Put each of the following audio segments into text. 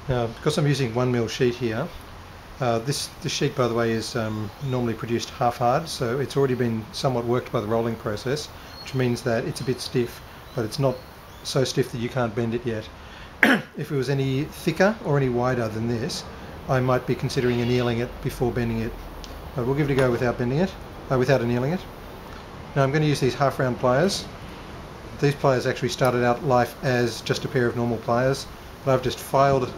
Now, because I'm using 1mm sheet here, this sheet, by the way, is normally produced half hard, so it's already been somewhat worked by the rolling process, which means that it's a bit stiff, but it's not so stiff that you can't bend it yet. If it was any thicker or any wider than this, I might be considering annealing it before bending it. But we'll give it a go without bending it, without annealing it. Now I'm going to use these half round pliers. These pliers actually started out life as just a pair of normal pliers, but I've just filed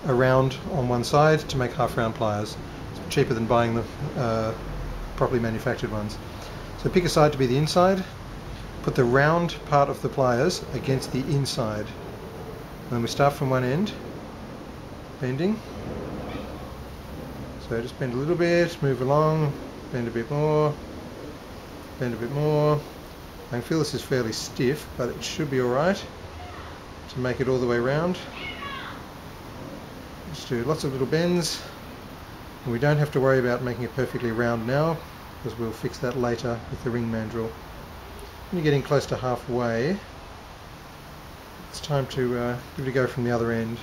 around on one side to make half round pliers. It's cheaper than buying the properly manufactured ones. So pick a side to be the inside, put the round part of the pliers against the inside. And then we start from one end, bending. So just bend a little bit, move along, bend a bit more, bend a bit more. I can feel this is fairly stiff, but it should be alright to make it all the way around. Just do lots of little bends, and we don't have to worry about making it perfectly round now, because we'll fix that later with the ring mandrel. When you're getting close to halfway, it's time to give it a go from the other end.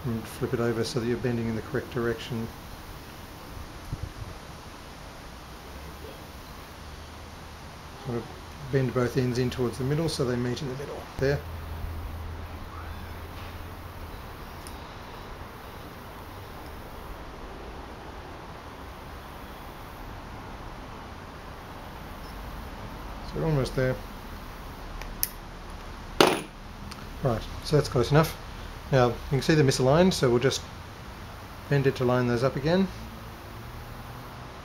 And flip it over so that you're bending in the correct direction. Sort of bend both ends in towards the middle so they meet in the middle. There. So we're almost there. Right, so that's close enough. Now you can see they're misaligned, so we'll just bend it to line those up again.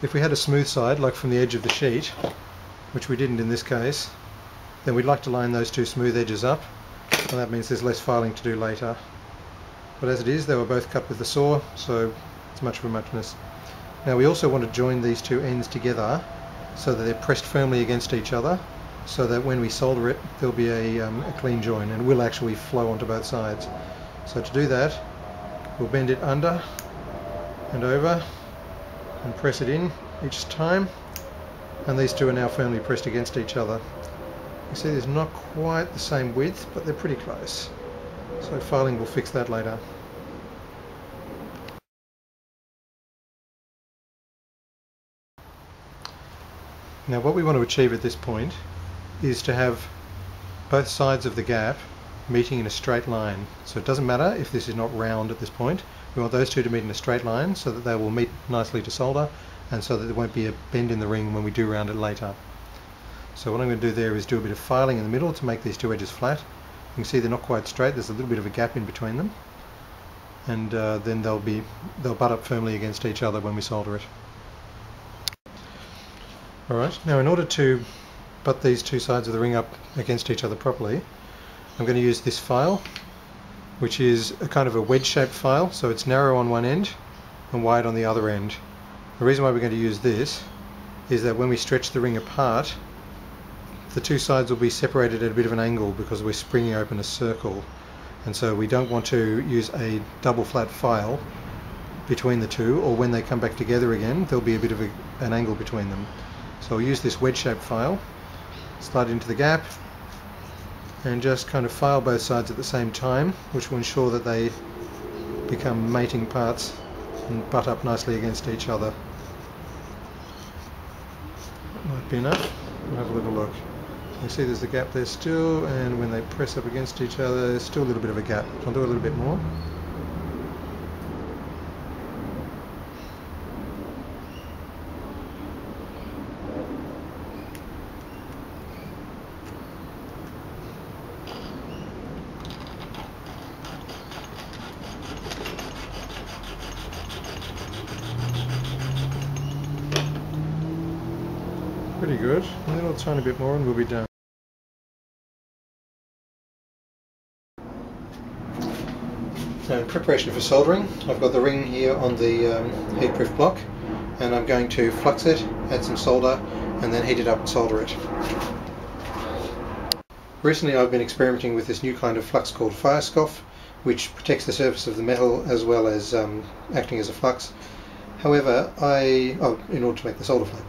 If we had a smooth side, like from the edge of the sheet, which we didn't in this case, then we'd like to line those two smooth edges up, and that means there's less filing to do later. But as it is, they were both cut with the saw, so it's much of a muchness. Now we also want to join these two ends together so that they're pressed firmly against each other, so that when we solder it there'll be a clean join and it will actually flow onto both sides. So to do that, we'll bend it under and over and press it in each time, and these two are now firmly pressed against each other. You see there's not quite the same width, but they're pretty close. So filing will fix that later. Now what we want to achieve at this point is to have both sides of the gap meeting in a straight line. So it doesn't matter if this is not round at this point. We want those two to meet in a straight line so that they will meet nicely to solder, and so that there won't be a bend in the ring when we do round it later. So what I'm going to do there is do a bit of filing in the middle to make these two edges flat. You can see they're not quite straight, there's a little bit of a gap in between them, and then they'll butt up firmly against each other when we solder it. Alright, now in order to butt these two sides of the ring up against each other properly, I'm going to use this file, which is a kind of a wedge-shaped file, so it's narrow on one end and wide on the other end. The reason why we're going to use this is that when we stretch the ring apart, the two sides will be separated at a bit of an angle because we're springing open a circle, and so we don't want to use a double flat file between the two, or when they come back together again there'll be a bit of an angle between them. So I'll use this wedge-shaped file, slide into the gap, and just kind of file both sides at the same time, which will ensure that they become mating parts and butt up nicely against each other. That might be enough. We'll have a little look. You see there's a gap there still, and when they press up against each other there's still a little bit of a gap. I'll do a little bit more. Pretty good. A little tiny bit more and we'll be done. So in preparation for soldering, I've got the ring here on the heatproof block, and I'm going to flux it, add some solder, and then heat it up and solder it. Recently I've been experimenting with this new kind of flux called fire scoff, which protects the surface of the metal as well as acting as a flux. However, in order to make the solder flow.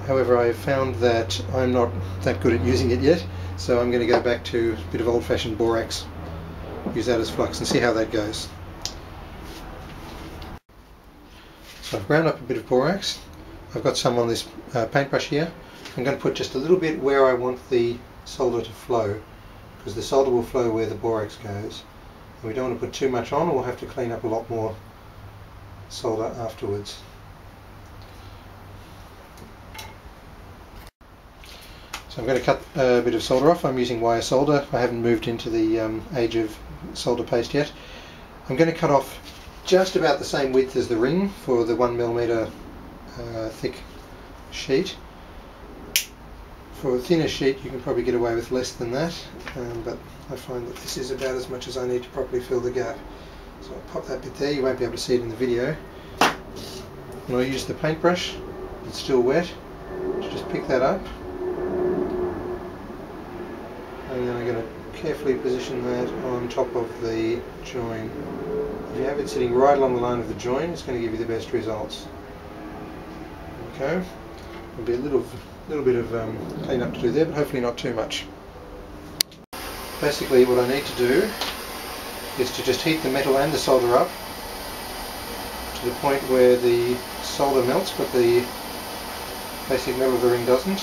However, I found that I'm not that good at using it yet, so I'm going to go back to a bit of old-fashioned borax. use that as flux and see how that goes. So I've ground up a bit of borax. I've got some on this paintbrush here. I'm going to put just a little bit where I want the solder to flow, because the solder will flow where the borax goes. And we don't want to put too much on, or we'll have to clean up a lot more solder afterwards. So I'm going to cut a bit of solder off. I'm using wire solder. I haven't moved into the age of solder paste yet. I'm going to cut off just about the same width as the ring for the 1mm thick sheet. For a thinner sheet you can probably get away with less than that, but I find that this is about as much as I need to properly fill the gap. So I'll pop that bit there. You won't be able to see it in the video. And I'll use the paintbrush, it's still wet, to just pick that up. And then I'm going to carefully position that on top of the join. If you have it sitting right along the line of the join, it's going to give you the best results. Okay, there'll be a little bit of clean up to do there, but hopefully not too much. Basically what I need to do is to just heat the metal and the solder up to the point where the solder melts but the basic metal of the ring doesn't.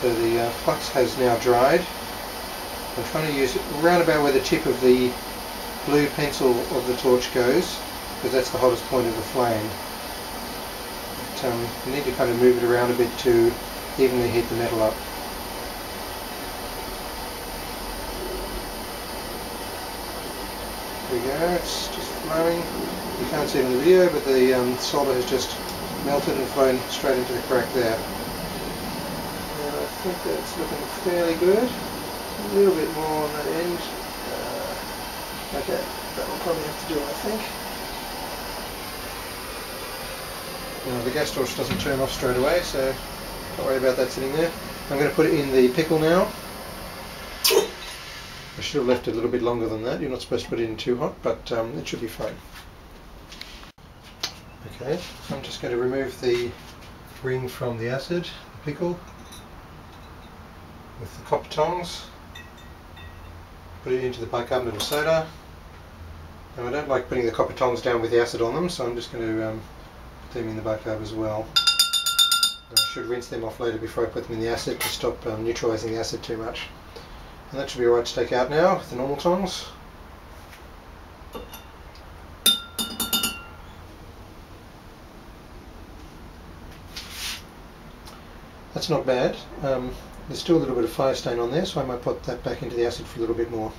So the flux has now dried. I'm trying to use it around about where the tip of the blue pencil of the torch goes, because that's the hottest point of the flame. But, you need to kind of move it around a bit to evenly heat the metal up. There we go, it's just flowing. You can't see it in the video, but the solder has just melted and flown straight into the crack there. And I think that's looking fairly good. A little bit more on that end. Okay, that will probably have to do it, I think. Now, the gas torch doesn't turn off straight away, so don't worry about that sitting there. I'm going to put it in the pickle now. I should have left it a little bit longer than that. You're not supposed to put it in too hot, but it should be fine. Okay, I'm just going to remove the ring from the acid, the pickle, with the copper tongs. Put it into the bicarbonate of soda. Now I don't like putting the copper tongs down with the acid on them, so I'm just going to put them in the bicarb as well. I should rinse them off later before I put them in the acid to stop neutralising the acid too much. And that should be alright to take out now with the normal tongs. That's not bad. There's still a little bit of fire stain on there, so I might put that back into the acid for a little bit more.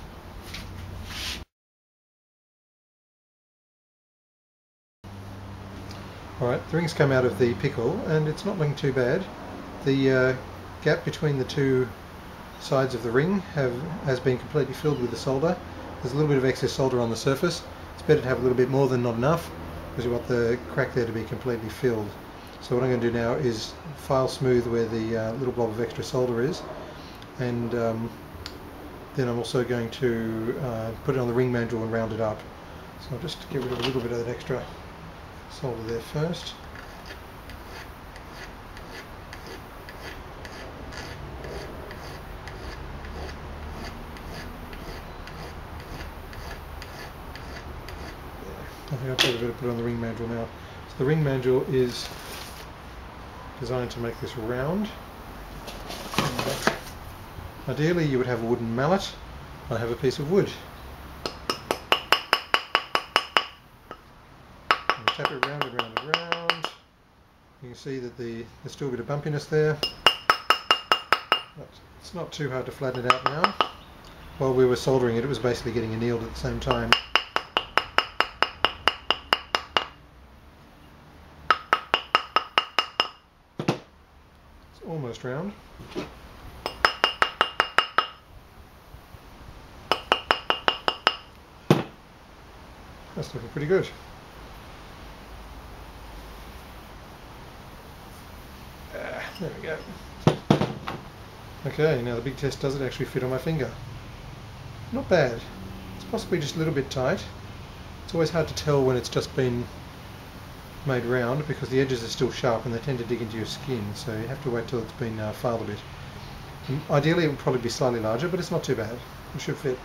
Alright, the ring's come out of the pickle and it's not looking too bad. The gap between the two sides of the ring has been completely filled with the solder. There's a little bit of excess solder on the surface. It's better to have a little bit more than not enough, because you want the crack there to be completely filled. So what I'm going to do now is file smooth where the little blob of extra solder is, and then I'm also going to put it on the ring mandrel and round it up. So I'll just get rid of a little bit of that extra solder there first. I think I'll probably better put it on the ring mandrel now. So the ring mandrel is designed to make this round. Ideally you would have a wooden mallet. I have a piece of wood. And tap it round and round and round. You can see that there's still a bit of bumpiness there. But it's not too hard to flatten it out now. While we were soldering it, it was basically getting annealed at the same time. It's almost round. That's looking pretty good. There we go. Okay, now the big test, does it actually fit on my finger? Not bad. It's possibly just a little bit tight. It's always hard to tell when it's just been made round because the edges are still sharp and they tend to dig into your skin, so you have to wait till it's been filed a bit. And ideally it would probably be slightly larger, but it's not too bad. It should fit.